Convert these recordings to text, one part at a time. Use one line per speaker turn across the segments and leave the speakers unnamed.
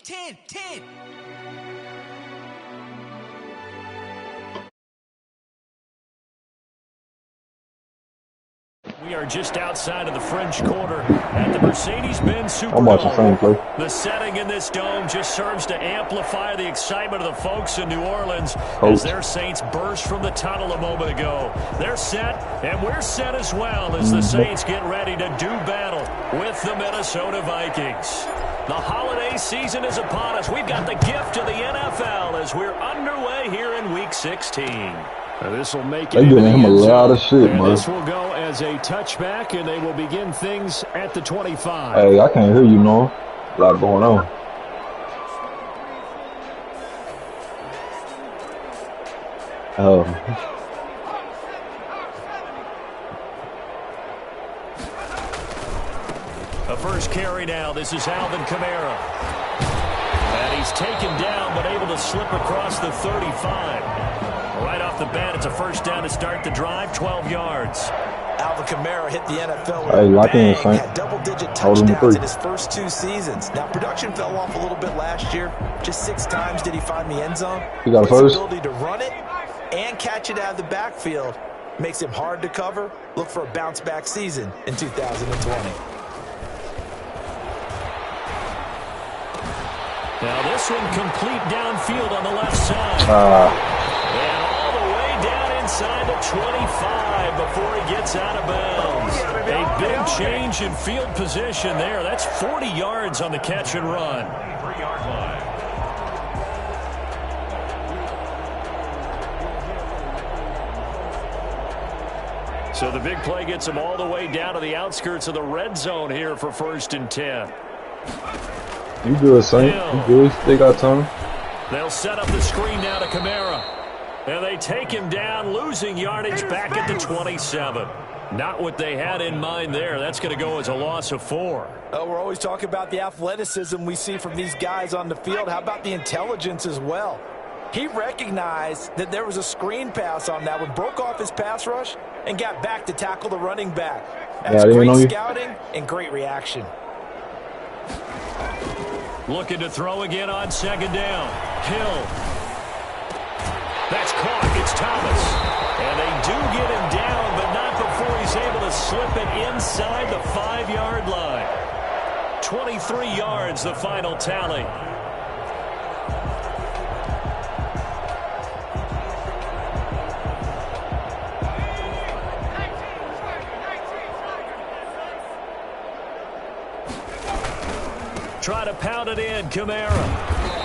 10.
We are just outside of the French Quarter at the Mercedes-Benz Superdome. The setting in this dome just serves to amplify the excitement of the folks in New Orleans as their Saints burst from the tunnel a moment ago. They're set, and we're set as well as the Saints get ready to do battle with the Minnesota Vikings. The holiday season is upon us. We've got the gift of the NFL as we're underway here in Week 16. This will make it
giving him a lot of shit, man.
This will go as a touchback, and they will begin things at the 25.
Hey, I can't hear you, Noah. A lot going on.
A first carry now. This is Alvin Kamara. And he's taken down, but able to slip across the 35. Right off the bat, it's a first down to start the drive, 12 yards.
Alvin Kamara hit the NFL with a bang, had double-digit touchdowns in his first 2 seasons. Now, production fell off a little bit last year. Just 6 times did he find the end zone.
He got
his ability to run it and catch it out of the backfield makes him hard to cover. Look for a bounce-back season in 2020.
Now, this one complete downfield on the left side. And all the way down inside the 25 before he gets out of bounds. A big change in field position there. That's 40 yards on the catch and run. So the big play gets him all the way down to the outskirts of the red zone here for 1st and 10.
You good, Saint. You good. They got time.
They'll set up the screen now to Kamara. And they take him down, losing yardage back at the 27. Not what they had in mind there. That's going to go as a loss of 4.
We're always talking about the athleticism we see from these guys on the field. How about the intelligence as well? He recognized that there was a screen pass on that one, broke off his pass rush, and got back to tackle the running back. That's great scouting and great reaction.
Looking to throw again on 2nd down. Hill. That's caught. It's Thomas. And they do get him down, but not before he's able to slip it inside the 5-yard line. 23 yards, the final tally. Try to pound it in, Kamara.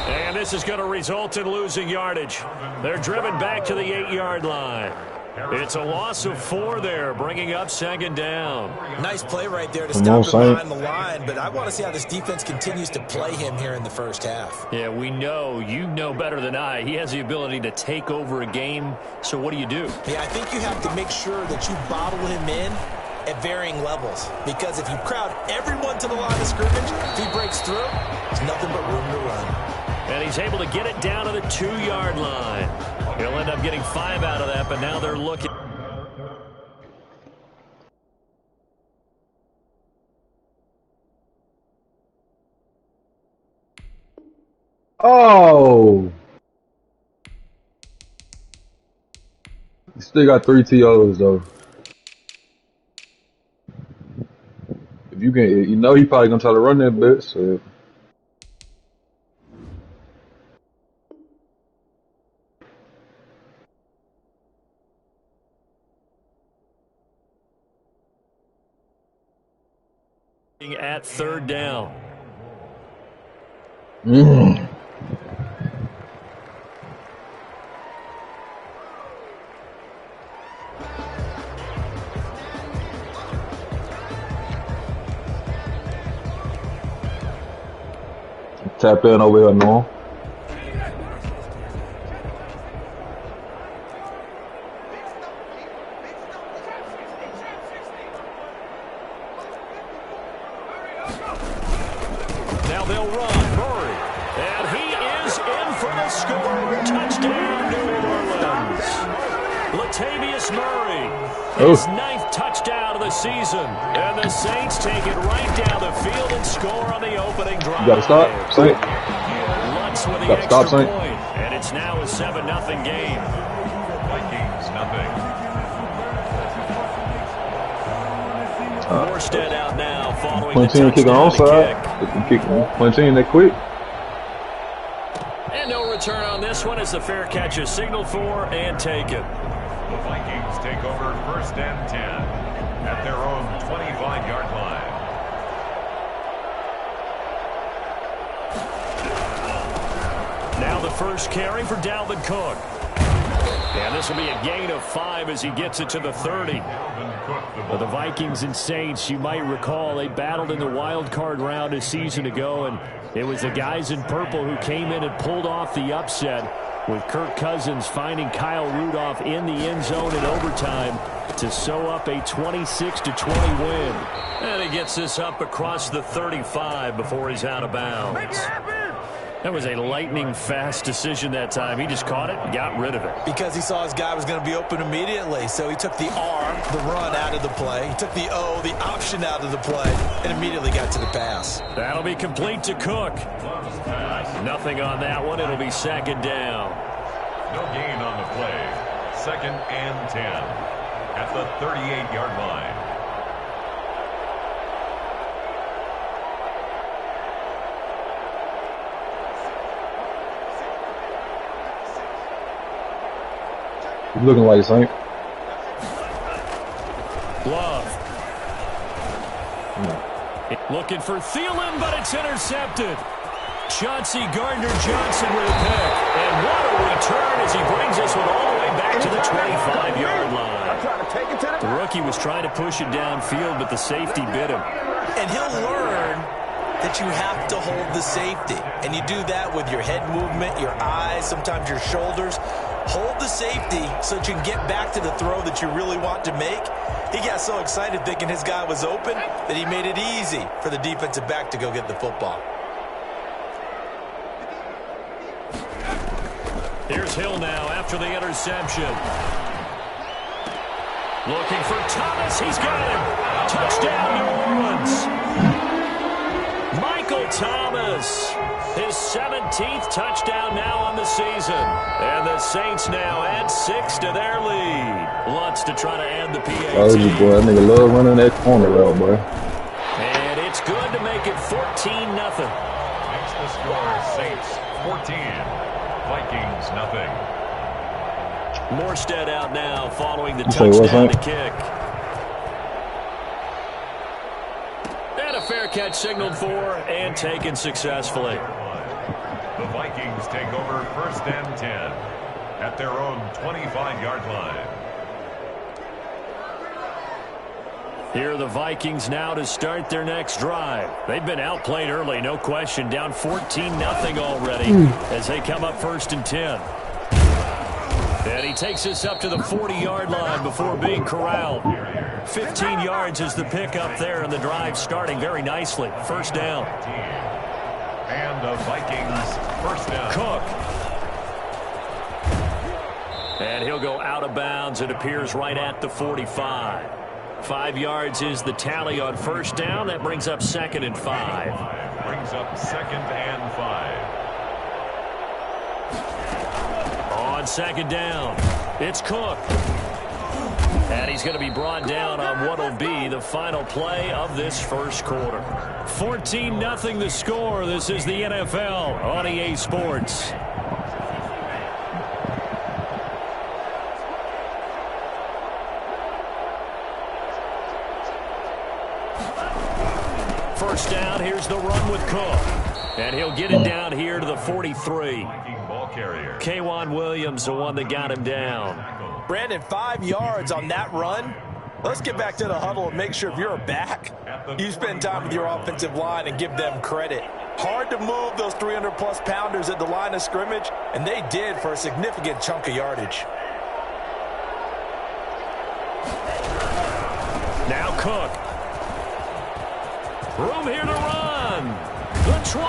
And this is going to result in losing yardage. They're driven back to the 8-yard line. It's a loss of 4 there, bringing up 2nd down.
Nice play right there to stop him behind the line, but I want to see how this defense continues to play him here in the first half.
Yeah, we know. You know better than I. He has the ability to take over a game, so what do you do?
Yeah, I think you have to make sure that you bottle him in at varying levels, because if you crowd everyone to the line of scrimmage, if he breaks through, there's nothing but room to run.
And he's able to get it down to the 2-yard line. He'll end up getting 5 out of that, but now they're looking.
Oh! You still got 3 TOs, though. If you can, you know he probably gonna try to run that bit, so.
At 3rd down.
Tap in over here, Noah.
Now they'll run. Murray. And he is in for the score. Touchdown, New Orleans. Latavius Murray. His 9th touchdown of the season. And the Saints take it right down the field and score on the opening drive.
You got to stop.
once with the extra point, and it's now a 7-0 game.
Vikings nothing.
Morstead out now following
the
touchdown
kick on
kick.
Punching that quick.
And no return on this one as the fair catch is signaled for and taken.
The Vikings take over 1st and 10 at their own 25-yard line.
Now the first carry for Dalvin Cook. And this will be a gain of 5 as he gets it to the 30. Well, the Vikings and Saints, you might recall, they battled in the wild card round a season ago, and it was the guys in purple who came in and pulled off the upset, with Kirk Cousins finding Kyle Rudolph in the end zone in overtime to sew up a 26-20 win. And he gets this up across the 35 before he's out of bounds. That was a lightning-fast decision that time. He just caught it and got rid of it.
Because he saw his guy was going to be open immediately. So he took the R, the run, out of the play. He took the O, the option, out of the play, and immediately got to the pass.
That'll be complete to Cook. Nothing on that one. It'll be 2nd down.
No gain on the play. 2nd and 10 at the 38-yard line.
He's looking like Saint.
Love. Looking for Thielen, but it's intercepted. Chauncey Gardner-Johnson with a pick. And what a return as he brings this one all the way back to the 25-yard line. The rookie was trying to push it downfield, but the safety bit him.
And he'll learn that you have to hold the safety. And you do that with your head movement, your eyes, sometimes your shoulders. Hold the safety so that you can get back to the throw that you really want to make. He got so excited thinking his guy was open that he made it easy for the defensive back to go get the football.
Here's Hill now after the interception. Looking for Thomas. He's got him. Touchdown, New Orleans. Michael Thomas. His 17th touchdown now on the season. And the Saints now add 6 to their lead. Lutz to try to add the PAT.
Oh, boy, that nigga love running that corner route, boy.
And it's good to make it 14-0.
Makes the score Saints 14. Vikings nothing.
Morstead out now following the touchdown to kick. And a fair catch signaled for and taken successfully.
The Vikings take over 1st and 10 at their own 25-yard line.
Here are the Vikings now to start their next drive. They've been outplayed early, no question. Down 14-0 already as they come up 1st and 10. And he takes us up to the 40-yard line before being corralled. 15 yards is the pickup there, and the drive starting very nicely. 1st down.
And the Vikings 1st down.
Cook. And he'll go out of bounds. It appears right at the 45. 5 yards is the tally on 1st down. That brings up 2nd and 5.
Brings up 2nd and 5.
On 2nd down, it's Cook. And he's going to be brought down on what will be the final play of this 1st quarter. 14-0 the score. This is the NFL on EA Sports. First down, here's the run with Cook. And he'll get it down here to the 43.
Ball carrier.
K'Wan Williams, the one that got him down.
Brandon, 5 yards on that run. Let's get back to the huddle and make sure if you're a back, you spend time with your offensive line and give them credit. Hard to move those 300-plus pounders at the line of scrimmage, and they did for a significant chunk of yardage.
Now Cook. Room here to run. The 20.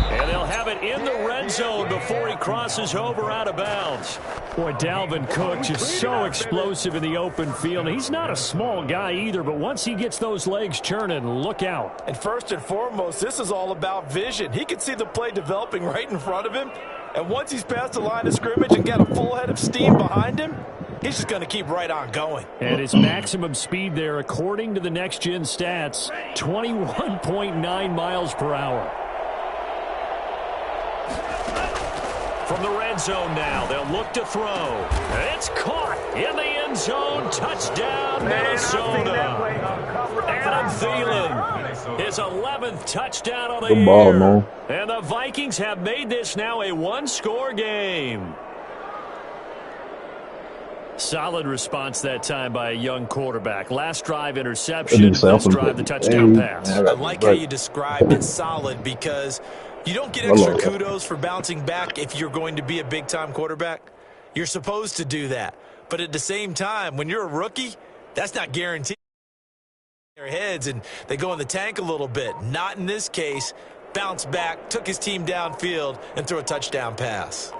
And they'll have it in the red zone before he crosses over out of bounds. Boy, Dalvin Cook just so explosive in the open field. He's not a small guy either, but once he gets those legs churning, look out.
And first and foremost, this is all about vision. He can see the play developing right in front of him, and once he's past the line of scrimmage and got a full head of steam behind him, he's just going to keep right on going.
And his maximum speed there, according to the next-gen stats, 21.9 miles per hour. From the red zone now, they'll look to throw. It's caught in the end zone. Touchdown, Minnesota. Adam Thielen, his 11th touchdown on the year. And the Vikings have made this now a one-score game. Solid response that time by a young quarterback. Last drive interception, this drive the touchdown pass.
I like how you described it, solid, because you don't get extra kudos for bouncing back if you're going to be a big-time quarterback. You're supposed to do that. But at the same time, when you're a rookie, that's not guaranteed. Their heads and they go in the tank a little bit. Not in this case. Bounced back, took his team downfield, and threw a touchdown pass.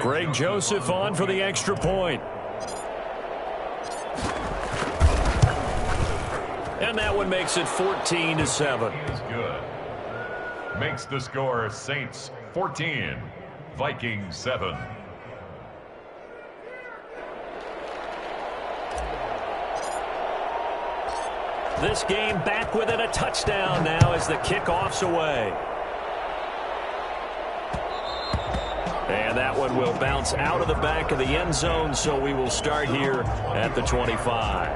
Greg Joseph on for the extra point. And that one makes it 14-7.
He's good. Makes the score Saints 14, Vikings 7.
This game back within a touchdown now as the kickoff's away. And that one will bounce out of the back of the end zone, so we will start here at the 25.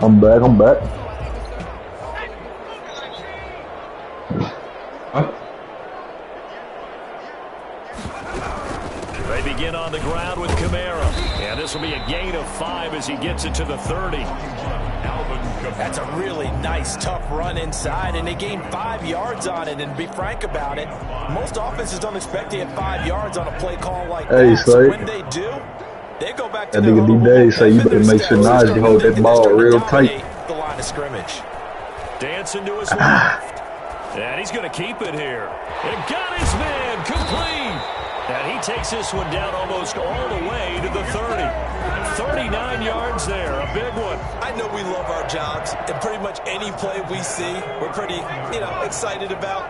I'm back. Huh?
They begin on the ground with Kamara. And this will be a gain of 5 as he gets it to the 30.
That's a really nice, tough run inside, and they gained 5 yards on it. And to be frank about it, most offenses don't expect to get 5 yards on a play call like that. So when they do, they go back to their own
D-Day, so you better make sure Najee hold that ball real tight.
The line of scrimmage.
Dancing to his left. And he's going to keep it here. And got his man complete. And he takes this one down almost all the way to the 30. 39 yards there, a big one.
I know we love our jobs, and pretty much any play we see, we're pretty, excited about.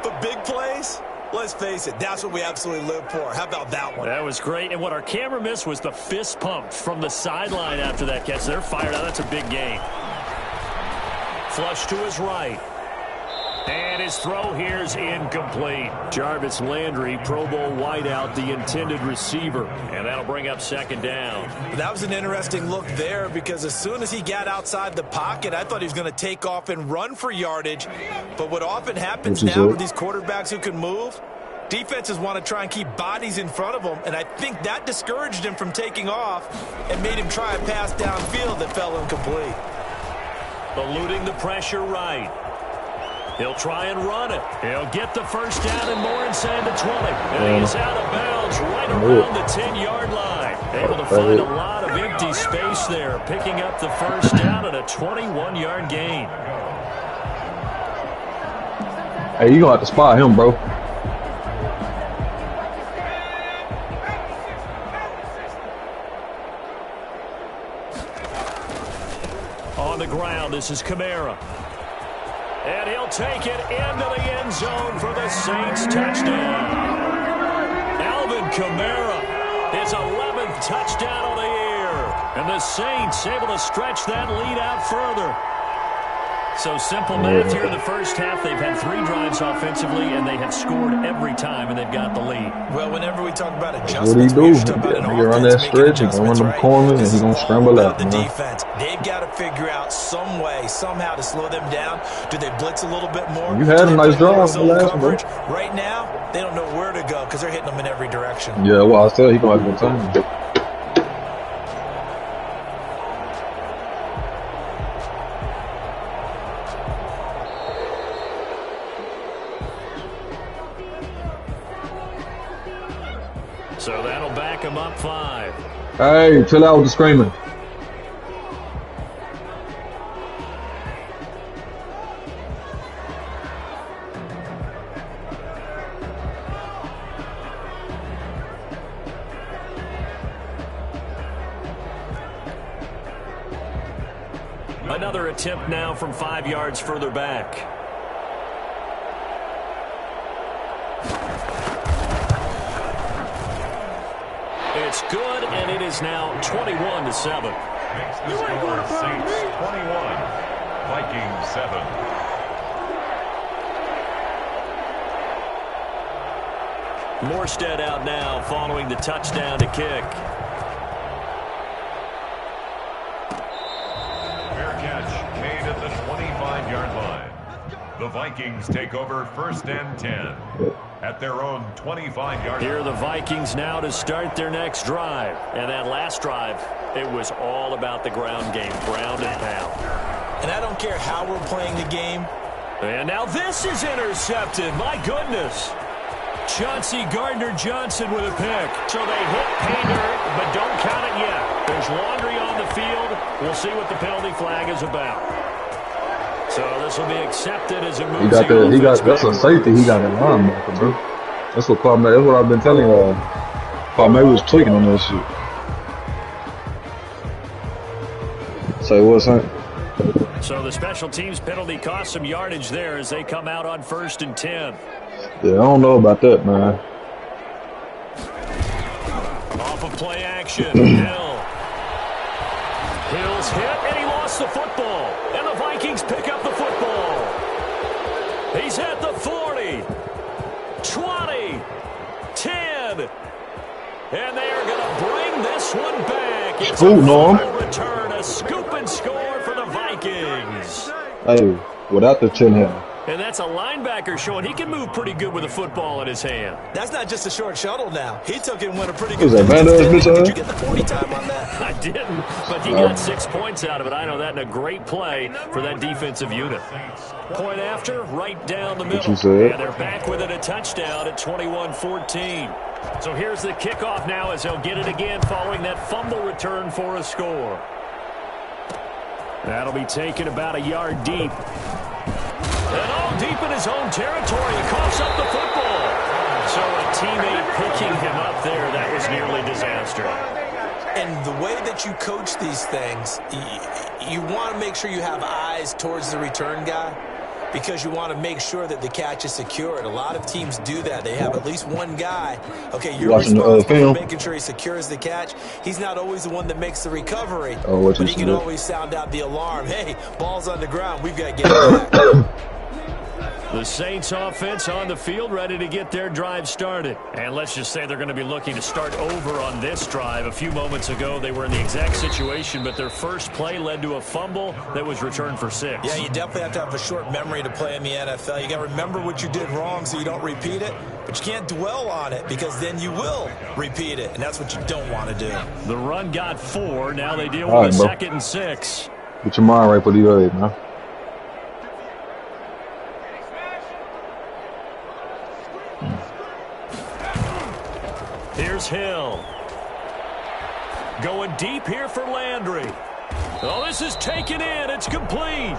But big plays, let's face it, that's what we absolutely live for. How about that one?
That was great, and what our camera missed was the fist pump from the sideline after that catch. They're fired out. That's a big gain. Flush to his right. And his throw here is incomplete. Jarvis Landry, Pro Bowl wideout, the intended receiver. And that'll bring up second down.
That was an interesting look there because as soon as he got outside the pocket, I thought he was going to take off and run for yardage. But what often happens now with these quarterbacks who can move, defenses want to try and keep bodies in front of them, and I think that discouraged him from taking off and made him try a pass downfield that fell incomplete.
Eluding the pressure right. He'll try and run it. He'll get the first down and more inside the 20. And he's out of bounds right around the 10-yard line. Able to find a lot of empty space there, picking up the first down and a 21-yard gain.
Hey, you going to have to spot him, bro.
On the ground, this is Kamara. And he'll take it into the end zone for the Saints touchdown. Alvin Kamara, his 11th touchdown of the year. And the Saints able to stretch that lead out further. So simple math here in the first half. They've had 3 drives offensively, and they have scored every time, and they've got the lead.
Well, whenever we talk about adjustments,
what do? He run that stretch, he gonna run them corners, and he's gonna scramble out.
The defense, they've got to figure out some way, somehow to slow them down. Do they blitz a little bit more?
You had a nice drive for the last one, bro.
Right now, they don't know where to go because they're hitting them in every direction.
Yeah, well, I said he's gonna have to go time.
them up 5.
Hey, chill out with the screaming.
Another attempt now from 5 yards further back. It's good, and it is now 21-7.
Makes the score Saints 21, Vikings 7.
Morstead out now following the touchdown to kick.
Made at the 25-yard line. The Vikings take over 1st and 10 at their own 25-yard line.
Here are the Vikings now to start their next drive. And that last drive, it was all about the ground game, ground and pound.
And I don't care how we're playing the game.
And now this is intercepted. My goodness. Chauncey Gardner-Johnson with a pick. So they hit Painter, but don't count it yet. There's laundry on the field. We'll see what the penalty flag is about. So this will be accepted as a move.
That's a safety. He got a linebacker, bro. That's what I've been telling you. Parme was tweaking on that shit. Say what's that?
So the special teams penalty cost some yardage there as they come out on 1st and 10.
Yeah, I don't know about that, man.
Off of play action, Hill. Hill's hit, and he lost the football. And the Vikings pick up the football. He's at the 40, 20, 10. And they are going to bring this one back. It's a return, a scoop and score for the Vikings.
Hey, without the chin hair.
And that's a linebacker showing he can move pretty good with a football in his hand.
That's not just a short shuttle now. He took it and went a pretty good
distance.
Did you get the 40 time on that?
I didn't, but he got 6 points out of it. I know that in a great play for that defensive unit. Point after, right down the middle. And they're back with it, a touchdown at 21-14. So here's the kickoff now as they'll get it again following that fumble return for a score. That'll be taken about a yard deep. And all deep in his own territory, he coughs up the football. So a teammate picking him up there, that was nearly disaster.
And the way that you coach these things, you want to make sure you have eyes towards the return guy because you want to make sure that the catch is secured. A lot of teams do that. They have at least one guy. Okay, you're responsible for making sure he secures the catch. He's not always the one that makes the recovery, but he can always sound out the alarm. Hey, ball's on the ground. We've got to get it back.
The Saints offense on the field ready to get their drive started. And let's just say they're going to be looking to start over on this drive. A few moments ago, they were in the exact situation, but their first play led to a fumble that was returned for 6.
Yeah, you definitely have to have a short memory to play in the NFL. You got to remember what you did wrong so you don't repeat it, but you can't dwell on it because then you will repeat it, and that's what you don't want to do.
The run got 4. Now they deal with a 2nd and 6.
Get your mind right for the other, man.
Here's Hill. Going deep here for Landry. Oh, this is taken in. It's complete.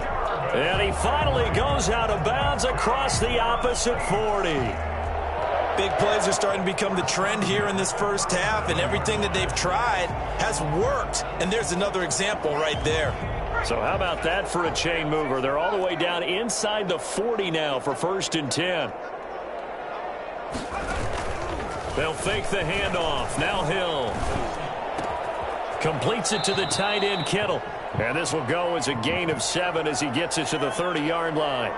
And he finally goes out of bounds across the opposite 40.
Big plays are starting to become the trend here in this first half, and everything that they've tried has worked. And there's another example right there.
So how about that for a chain mover? They're all the way down inside the 40 now for 1st and 10. They'll fake the handoff. Now Hill completes it to the tight end, Kittle. And this will go as a gain of 7 as he gets it to the 30-yard line.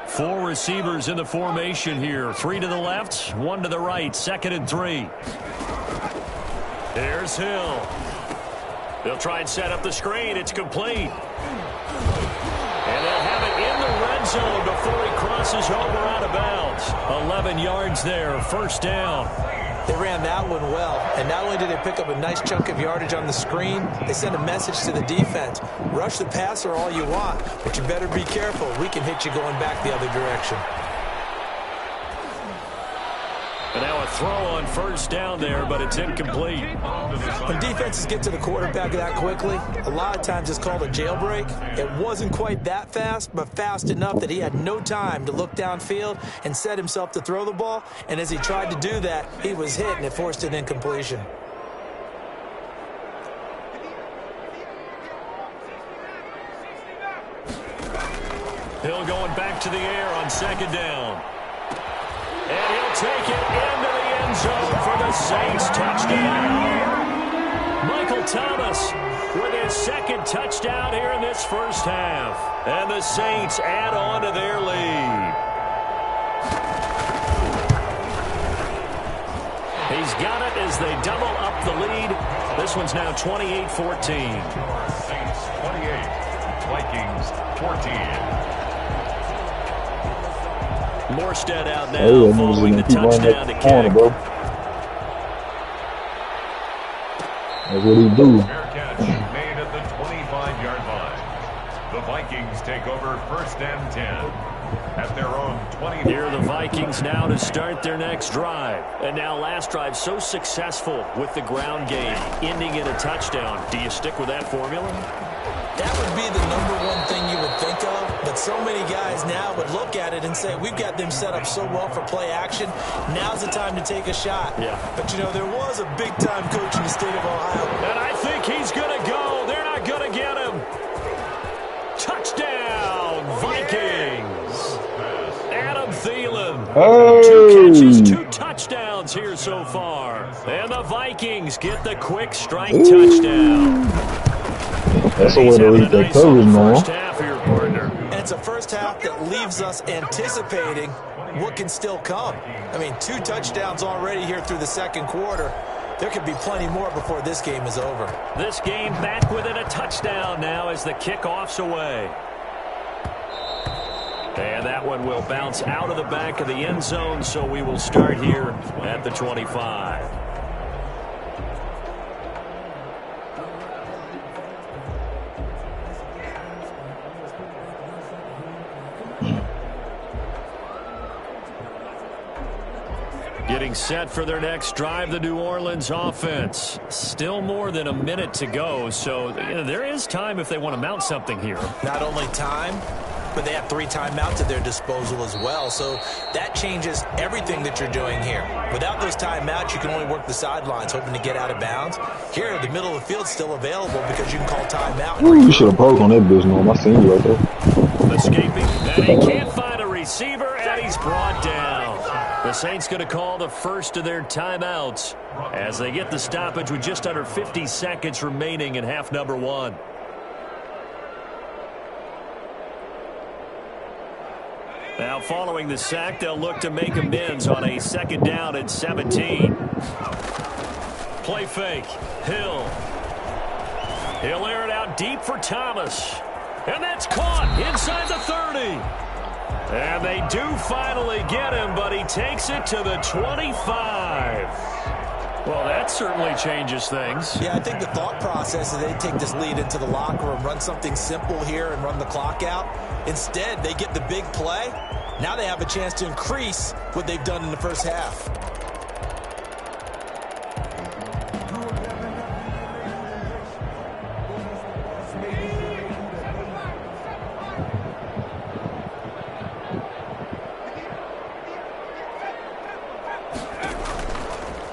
Four receivers in the formation here. 3 to the left, 1 to the right. 2nd and 3. There's Hill. They'll try and set up the screen. It's complete. And they'll have it in the red zone before he crosses over out of bounds. 11 yards there, 1st down.
They ran that one well, and not only did they pick up a nice chunk of yardage on the screen, they sent a message to the defense. Rush the passer all you want, but you better be careful. We can hit you going back the other direction.
And now a throw on first down there, but it's incomplete.
When defenses get to the quarterback that quickly, a lot of times it's called a jailbreak. It wasn't quite that fast, but fast enough that he had no time to look downfield and set himself to throw the ball. And as he tried to do that, he was hit, and it forced an incompletion.
Hill going back to the air on second down. And he'll take it into the end zone for the Saints touchdown. Michael Thomas with his second touchdown here in this first half. And the Saints add on to their lead. He's got it as they double up the lead. This one's now 28-14.
Saints 28, Vikings 14.
Morstead out now following the touchdown to kick.
Bro. That's what he do.
Fair catch made at the 25-yard line. The Vikings take over first and 10 at their own 20.
Here are the Vikings now to start their next drive. And now last drive so successful with the ground game, ending in a touchdown. Do you stick with that formula?
That would be the number one thing you would think of, but so many guys now would look at it and say, we've got them set up so well for play action, now's the time to take a shot.
Yeah.
But, you know, there was a big-time coach in the state of Ohio.
And I think he's going to go. They're not going to get him. Touchdown, Vikings. Adam Thielen.
Hey.
2 catches, 2 touchdowns here so far. And the Vikings get the quick strike touchdown.
That's a way to read that coverage, man.
And it's a first half that leaves us anticipating what can still come. I mean, 2 touchdowns already here through the second quarter. There could be plenty more before this game is over.
This game back within a touchdown now as the kickoff's away. And that one will bounce out of the back of the end zone, so we will start here at the 25. Getting set for their next drive, the New Orleans offense. Still more than a minute to go, so there is time if they want to mount something here.
Not only time, but they have 3 timeouts at their disposal as well, so that changes everything that you're doing here. Without those timeouts, you can only work the sidelines, hoping to get out of bounds. Here, the middle of the field's still available because you can call timeout.
Ooh, you should have poked on that bitch, Norm. I seen you right there.
Escaping, and he can't find a receiver, and he's brought down. The Saints going to call the first of their timeouts as they get the stoppage with just under 50 seconds remaining in half number 1. Now following the sack, they'll look to make amends on a second down and 17. Play fake. Hill. He'll air it out deep for Thomas. And that's caught inside the 30. And they do finally get him, but he takes it to the 25. Well, that certainly changes things.
Yeah, I think the thought process is they take this lead into the locker room, run something simple here and run the clock out. Instead, they get the big play. Now they have a chance to increase what they've done in the first half.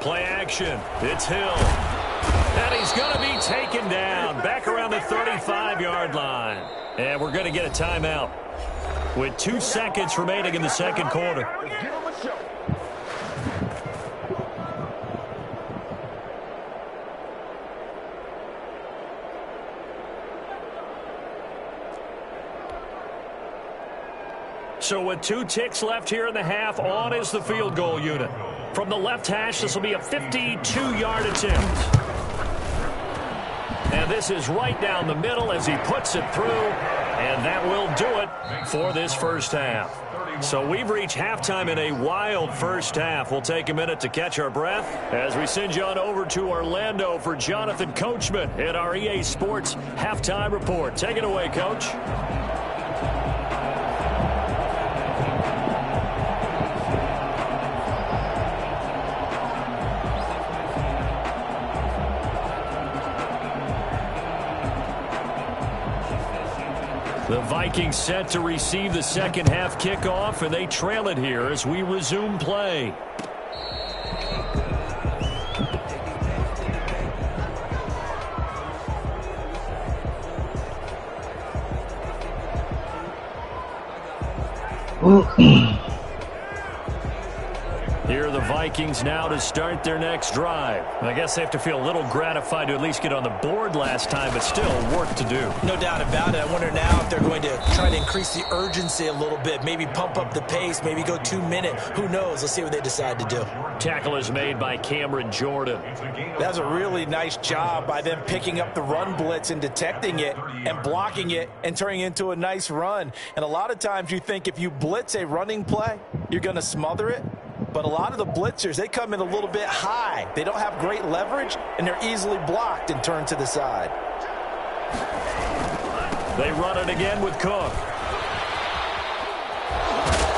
Play action. It's Hill. And he's going to be taken down back around the 35-yard line. And we're going to get a timeout with 2 seconds remaining in the second quarter. So with 2 ticks left here in the half, on is the field goal unit. From the left hash, this will be a 52-yard attempt. And this is right down the middle as he puts it through. And that will do it for this first half. So we've reached halftime in a wild first half. We'll take a minute to catch our breath as we send you on over to Orlando for Jonathan Coachman at our EA Sports Halftime Report. Take it away, Coach. The Vikings set to receive the second half kickoff, and they trail it here as we resume play. Here are the Vikings now to start their next drive. I guess they have to feel a little gratified to at least get on the board last time, but still work to do.
No doubt about it. I wonder now if they're going to try to increase the urgency a little bit, maybe pump up the pace, maybe go 2-minute. Who knows? Let's see what they decide to do.
Tackle is made by Cameron Jordan.
That's a really nice job by them picking up the run blitz and detecting it and blocking it and turning it into a nice run. And a lot of times you think if you blitz a running play, you're going to smother it. But a lot of the blitzers, they come in a little bit high. They don't have great leverage, and they're easily blocked and turned to the side.
They run it again with Cook.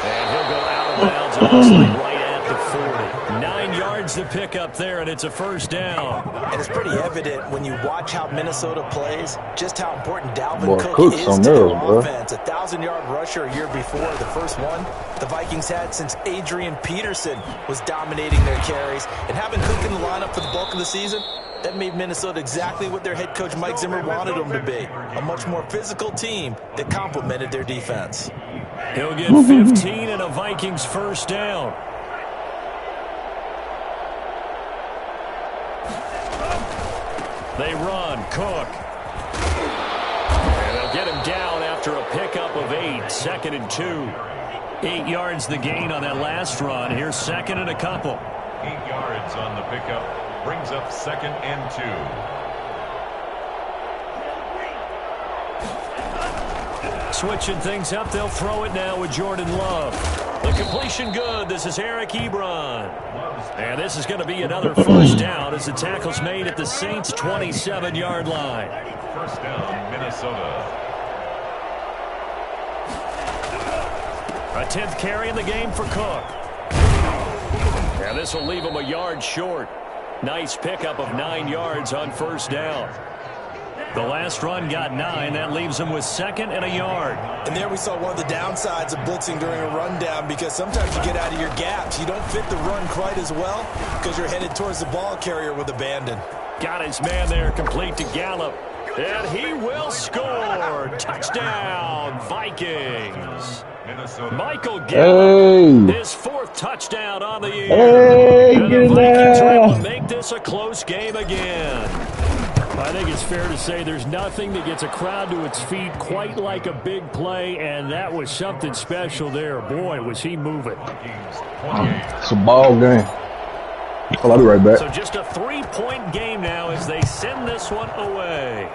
And he'll go out of bounds honestly right at the 40. 9 yards to pick up there, and it's a first down.
And it's pretty evident when you watch how Minnesota plays, just how important Dalvin Cook is to
their
offense. 1,000-yard rusher a year before. The first one the Vikings had since Adrian Peterson was dominating their carries. And having Cook in the lineup for the bulk of the season, that made Minnesota exactly what their head coach Mike Zimmer wanted them to be. A much more physical team that complemented their defense.
He'll get 15 and a Vikings first down. They run, Cook. And they'll get him down after a pickup of 8, 2nd and 2. 8 yards the gain on that last run. Here's 2nd and a couple.
8 yards on the pickup brings up 2nd and 2.
Switching things up, they'll throw it now with Jordan Love. The completion good. This is Eric Ebron. And this is going to be another first down as the tackle's made at the Saints' 27-yard line.
First down, Minnesota.
A 10th carry in the game for Cook. And this will leave him a yard short. Nice pickup of 9 yards on first down. The last run got 9. That leaves him with 2nd and a yard.
And there we saw one of the downsides of blitzing during a rundown, because sometimes you get out of your gaps. You don't fit the run quite as well because you're headed towards the ball carrier with abandon.
Got his man there, complete to Gallup. And he will score. Touchdown, Vikings. Michael Gallup, his 4th touchdown on the year. And the Vikings are able to make this a close game again. I think it's fair to say there's nothing that gets a crowd to its feet quite like a big play, and that was something special there. Boy, was he moving.
It's a ball game. I'll be right back.
So just a 3-point game now as they send this one away.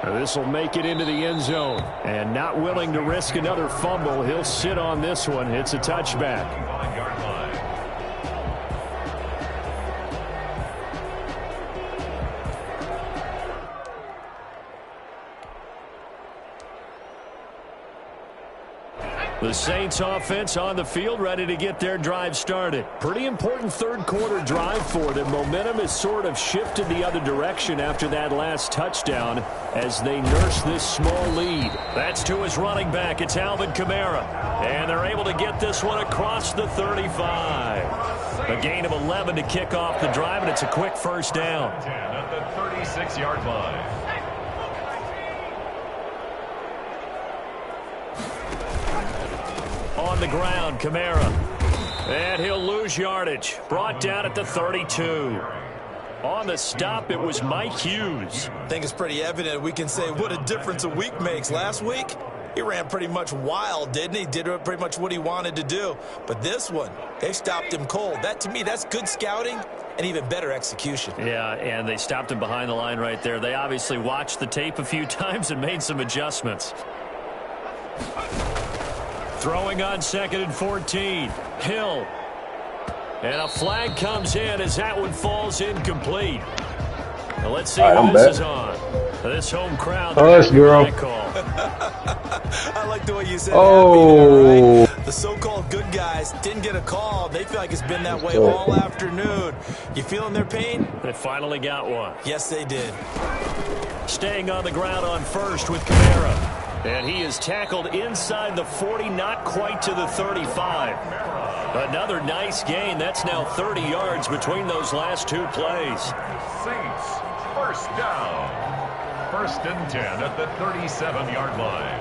This will make it into the end zone. And not willing to risk another fumble, he'll sit on this one. It's a touchback. The Saints offense on the field, ready to get their drive started. Pretty important third-quarter drive for them. Momentum has sort of shifted the other direction after that last touchdown as they nurse this small lead. That's to his running back. It's Alvin Kamara. And they're able to get this one across the 35. A gain of 11 to kick off the drive, and it's a quick first down.
At the 36-yard line.
On the ground, Kamara. And he'll lose yardage. Brought down at the 32. On the stop, it was Mike Hughes.
I think it's pretty evident we can say what a difference a week makes. Last week, He ran pretty much wild, didn't he? Did pretty much what he wanted to do. But this one, they stopped him cold. That, to me, that's good scouting and even better execution.
Yeah, and they stopped him behind the line right there. They obviously watched the tape a few times and made some adjustments. Throwing on 2nd and 14. Hill. And a flag comes in as that one falls incomplete. Now let's see who this is on. This home crowd.
Hush, girl.
I like the way you said
oh.
Right? The so-called good guys didn't get a call. They feel like it's been that way all afternoon. You feeling their pain?
They finally got one.
Yes, they did.
Staying on the ground on first with Kamara. And he is tackled inside the 40, not quite to the 35. Another nice gain. That's now 30 yards between those last two plays.
Saints, first down. 1st and 10 at the 37-yard line.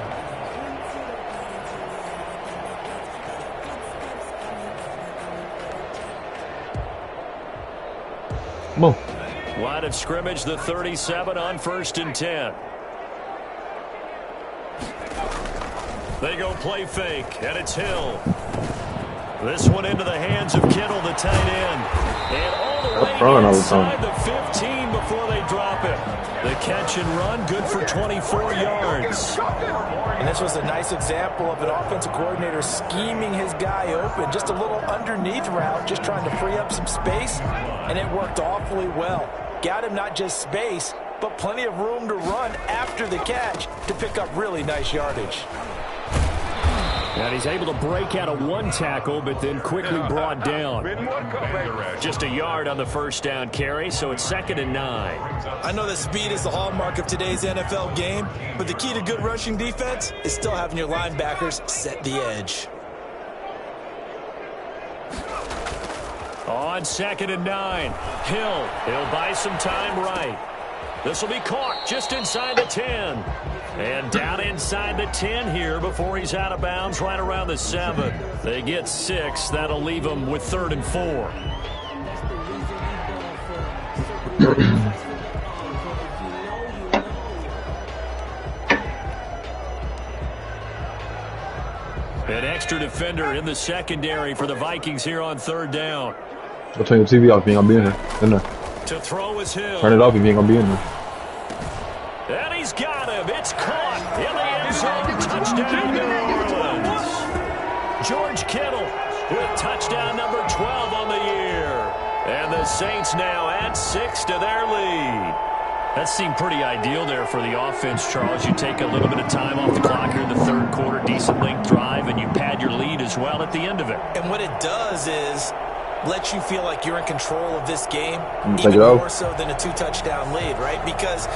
Come on.
Line of scrimmage, the 37 on 1st and 10. They go play fake, and it's Hill. This one into the hands of Kittle, the tight end. And all the way inside the 15 before they drop it. The catch and run, good for 24 yards.
And this was a nice example of an offensive coordinator scheming his guy open. Just a little underneath route, just trying to free up some space. And it worked awfully well. Got him not just space, but plenty of room to run after the catch to pick up really nice yardage.
And he's able to break out of one tackle, but then quickly brought down. Just a yard on the first down carry, so it's 2nd and 9.
I know that speed is the hallmark of today's NFL game, but the key to good rushing defense is still having your linebackers set the edge.
On 2nd and 9, Hill. He'll buy some time right. This will be caught just inside the 10. And down inside the 10 here before he's out of bounds right around the 7. They get 6. That'll leave them with 3rd and 4. An extra defender in the secondary for the Vikings here on 3rd down.
I'll turn your TV off if you ain't gonna be in there.
To throw is Hill.
Turn it off if you ain't gonna be in there.
And he's got him. It's caught in the end zone. Touchdown, New Orleans. George Kittle with touchdown number 12 on the year. And the Saints now add 6 to their lead. That seemed pretty ideal there for the offense, Charles. You take a little bit of time off the clock here in the 3rd quarter, decent length drive, and you pad your lead as well at the end of it.
And what it does is let you feel like you're in control of this game, even more so than a 2-touchdown lead, right? Because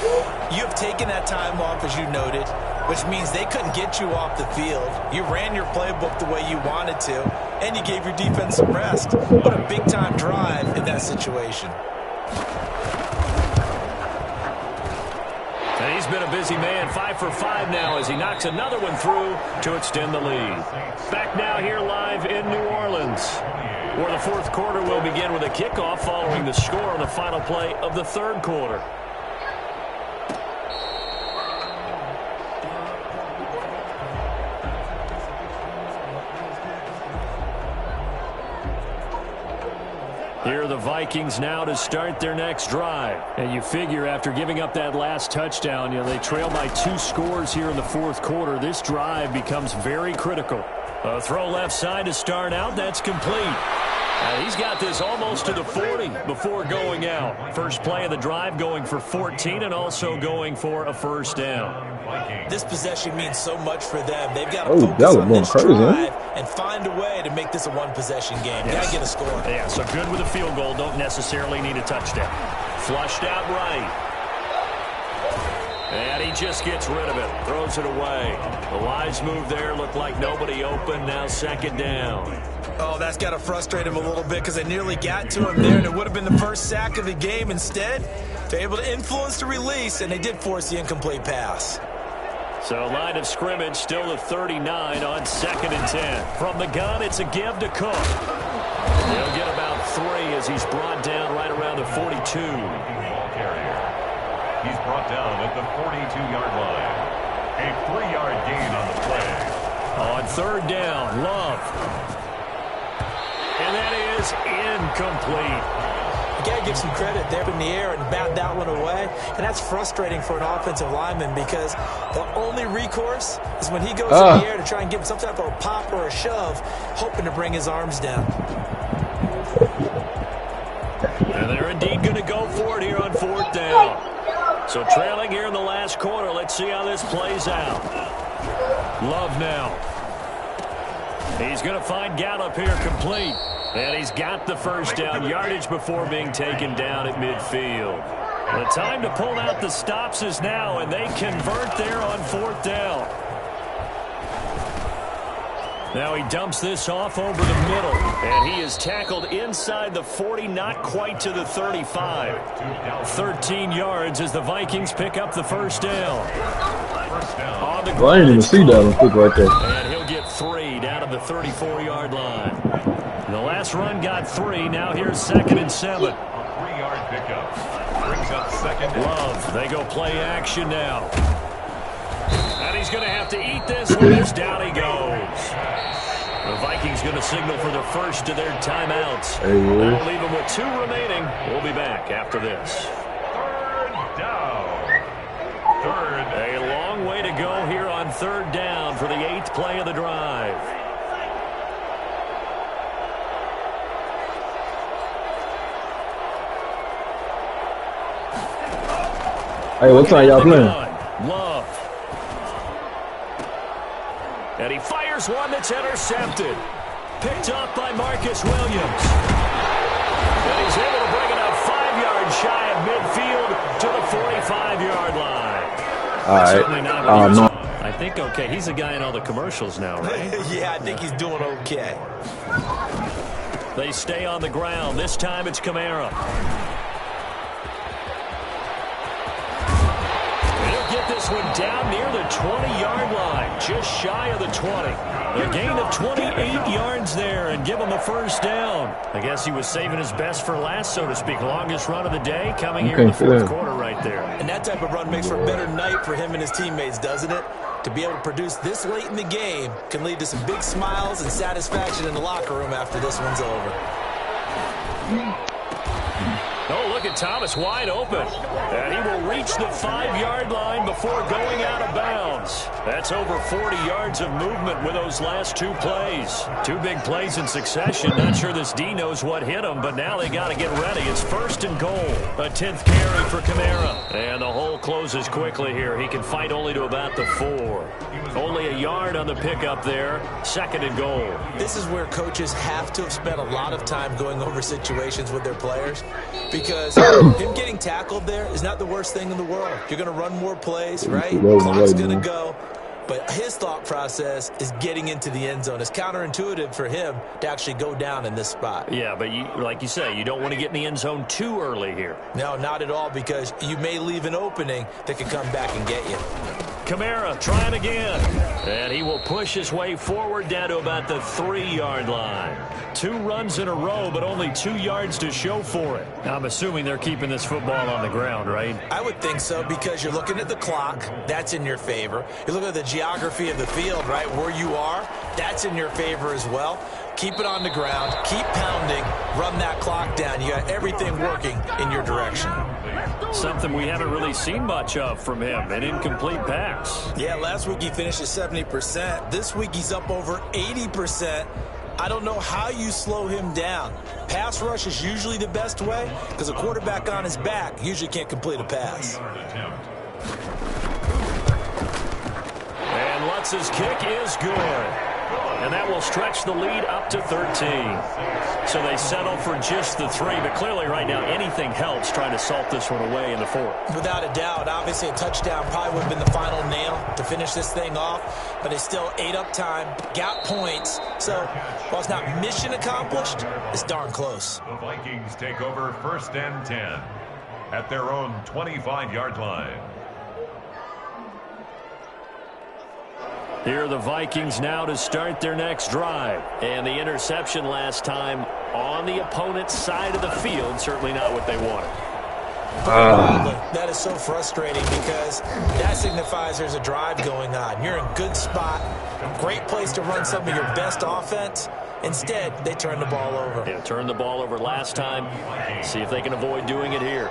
you have taken that time off, as you noted, which means they couldn't get you off the field. You ran your playbook the way you wanted to, and you gave your defense some rest. What a big-time drive in that situation.
And he's been a busy man, 5 for 5 now as he knocks another one through to extend the lead. Back now here live in New Orleans, where the 4th quarter will begin with a kickoff following the score on the final play of the 3rd quarter. Here are the Vikings now to start their next drive. And you figure after giving up that last touchdown, they trail by 2 scores here in the 4th quarter. This drive becomes very critical. A throw left side to start out. That's complete. He's got this almost to the 40 before going out. First play of the drive going for 14 and also going for a first down.
This possession means so much for them. They've got to focus on this drive and find a way to make this a one-possession game. Got to get a score.
Yeah, so good with a field goal. Don't necessarily need a touchdown. Flushed out right. And he just gets rid of it. Throws it away. The wise move there. Looked like nobody open. Now 2nd down.
Oh, that's got to frustrate him a little bit because they nearly got to him there, and it would have been the first sack of the game. Instead, they're able to influence the release, and they did force the incomplete pass.
So line of scrimmage still the 39 on 2nd and 10. From the gun, it's a give to Cook. He'll get about 3 as he's brought down right around the 42.
Ball carrier. He's brought down at the 42-yard line. A 3-yard gain on the play.
third down. Love. And that is incomplete.
You got to give some credit there in the air and bat that one away. And that's frustrating for an offensive lineman because the only recourse is when he goes in the air to try and give him some type of a pop or a shove, hoping to bring his arms down.
And they're indeed going to go for it here on fourth down. So trailing here in the last quarter. Let's see how this plays out. Love now. He's going to find Gallup here complete. And he's got the first down. Yardage before being taken down at midfield. The time to pull out the stops is now, and they convert there on fourth down. Now he dumps this off over the middle, and he is tackled inside the 40, not quite to the 35. 13 yards as the Vikings pick up the first down. On the ground,
I didn't even see that one quick right there.
And he'll get 3 down to the 34-yard line. The last run got 3. Now here's 2nd and 7.
3-yard pickup. Brings up 2nd.
Love. They go play action now. And he's going to have to eat this one as down he goes. The Vikings going to signal for the first of their timeouts. That'll leave them with 2 remaining. We'll be back after this.
3rd down.
A long way to go here on 3rd down for the 8th play of the drive.
Hey, what time y'all playing?
Love. And he fires one that's intercepted. Picked up by Marcus Williams. And he's able to bring it up 5 yards shy of midfield to the 45-yard line.
All right.
Certainly not
No.
I think, okay, he's a guy in all the commercials now, right?
Yeah, I think he's doing okay.
They stay on the ground. This time it's Kamara. Get this one down near the 20-yard line, just shy of the 20. A gain of 28 yards there and give him a first down. I guess he was saving his best for last, so to speak. Longest run of the day coming here in the fourth quarter right there.
And that type of run makes for a better night for him and his teammates, doesn't it? To be able to produce this late in the game can lead to some big smiles and satisfaction in the locker room after this one's over.
Oh, look at Thomas wide open. And he will reach the 5-yard line before going out of bounds. That's over 40 yards of movement with those last 2 plays. 2 big plays in succession. Not sure this D knows what hit him, but now they got to get ready. It's 1st and goal. A 10th carry for Kamara. And the hole closes quickly here. He can fight only to about the 4. Only a yard on the pickup there. 2nd and goal.
This is where coaches have to have spent a lot of time going over situations with their players, because him getting tackled there is not the worst thing in the world. You're going to run more plays, right? Clock's going to go. But his thought process is getting into the end zone. It's counterintuitive for him to actually go down in this spot.
Yeah, but like you say, you don't want to get in the end zone too early here.
No, not at all, because you may leave an opening that could come back and get you.
Kamara trying again. And he will push his way forward down to about the 3-yard line. 2 runs in a row, but only 2 yards to show for it. Now, I'm assuming they're keeping this football on the ground, right?
I would think so, because you're looking at the clock. That's in your favor. You look at the geography of the field, right, where you are. That's in your favor as well. Keep it on the ground. Keep pounding. Run that clock down. You got everything working in your direction.
Something we haven't really seen much of from him, an incomplete pass.
Yeah, last week he finished at 70%. This week he's up over 80%. I don't know how you slow him down. Pass rush is usually the best way, because a quarterback on his back usually can't complete a pass.
And Lutz's kick is good. And that will stretch the lead up to 13. So they settle for just the 3. But clearly right now anything helps trying to salt this one away in the 4th.
Without a doubt. Obviously a touchdown probably would have been the final nail to finish this thing off. But it's still ate up time. Got points. So while it's not mission accomplished, it's darn close.
The Vikings take over 1st and 10 at their own 25-yard line.
Here are the Vikings now to start their next drive. And the interception last time on the opponent's side of the field, certainly not what they wanted.
That is so frustrating because that signifies there's a drive going on. You're in a good spot, great place to run some of your best offense. Instead, they turn the ball over.
Yeah, turned the ball over last time. See if they can avoid doing it here.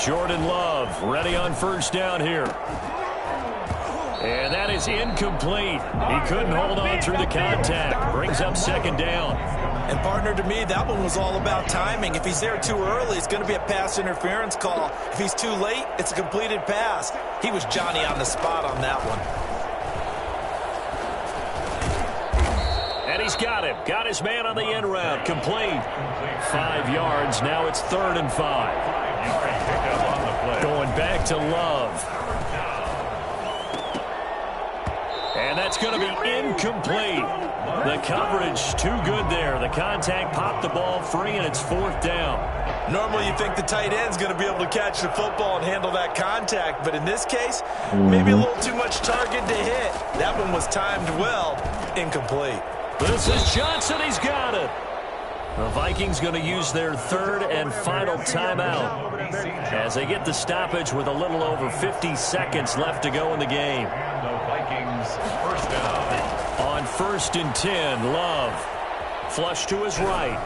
Jordan Love ready on first down here. And that is incomplete. He couldn't hold on through the contact. Brings up second down.
And partner, to me, that one was all about timing. If he's there too early, it's going to be a pass interference call. If he's too late, it's a completed pass. He was Johnny on the spot on that one.
And he's got him. Got his man on the end route. Complete. 5 yards. Now it's 3rd and 5. Going back to Love. And that's going to be incomplete. The coverage too good there. The contact popped the ball free, and it's 4th down.
Normally you think the tight end's going to be able to catch the football and handle that contact, but in this case, maybe a little too much target to hit. That one was timed well. Incomplete.
This is Johnson. He's got it. The Vikings going to use their 3rd and final timeout as they get the stoppage with a little over 50 seconds left to go in the game.
The Vikings first down.
On 1st and 10, Love. Flush to his right.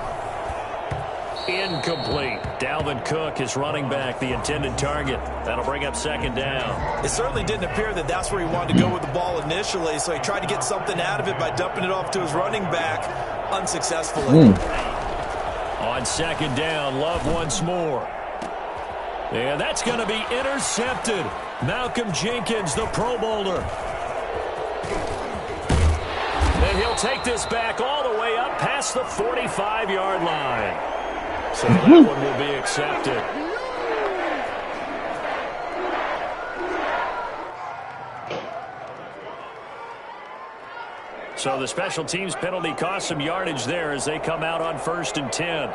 Incomplete. Dalvin Cook is running back, the intended target. That'll bring up 2nd down.
It certainly didn't appear that that's where he wanted to go with the ball initially, so he tried to get something out of it by dumping it off to his running back unsuccessfully.
On 2nd down, Love once more. And that's going to be intercepted. Malcolm Jenkins, the Pro Bowler. And he'll take this back all the way up past the 45-yard line. So that one will be accepted. So the special teams penalty cost some yardage there as they come out on 1st and 10.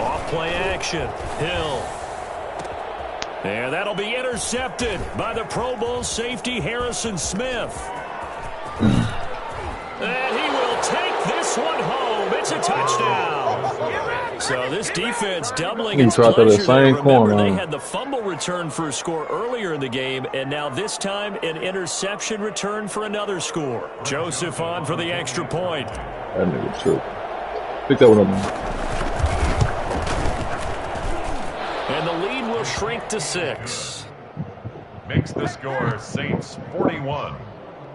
Off play action. Hill. And that'll be intercepted by the Pro Bowl safety Harrison Smith. And he will take this one home. It's a touchdown. So this defense doubling its pleasure there. Remember, they had the fumble return for a score earlier in the game, and now this time an interception return for another score. Joseph on for the extra point.
That nigga true. Pick that one up.
And the lead will shrink to 6.
Makes the score Saints 41,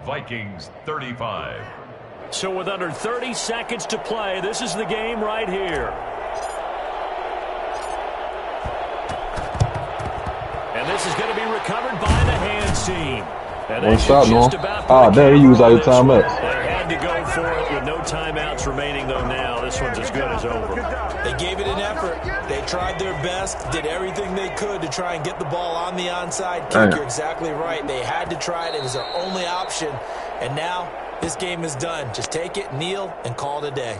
Vikings 35.
So with under 30 seconds to play, this is the game right here. And this is going to be recovered by the hands team.
One shot, no. Ah, there he used all your timeouts.
They had to go for it with no timeouts remaining, though. Now this one's as good as over.
They gave it an effort. They tried their best, did everything they could to try and get the ball on the onside kick. You're exactly right. They had to try it. It was their only option. And now this game is done. Just take it, kneel, and call it a day.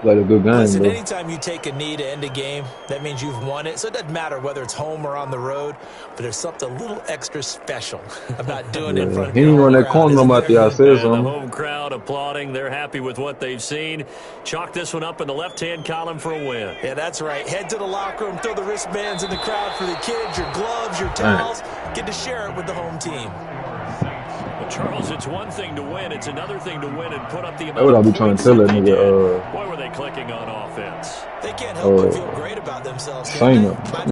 Like a good game,
Listen,
bro.
anytime you take a knee to end a game, that means you've won it. So it doesn't matter whether it's home or on the road, but there's something a little extra special about doing it in front of
your home crowd. He ain't run that corner no matter I said something.
The home crowd applauding. They're happy with what they've seen. Chalk this one up in the left-hand column for a win.
Yeah, that's right. Head to the locker room, throw the wristbands in the crowd for the kids, your gloves, your towels. Get to share it with the home team.
Charles, it's one thing to win. It's another thing to win and put up the amount
That's what I'll be trying to tell that nigga.
Boy, were they clicking on offense.
They can't help but feel great about themselves, can they?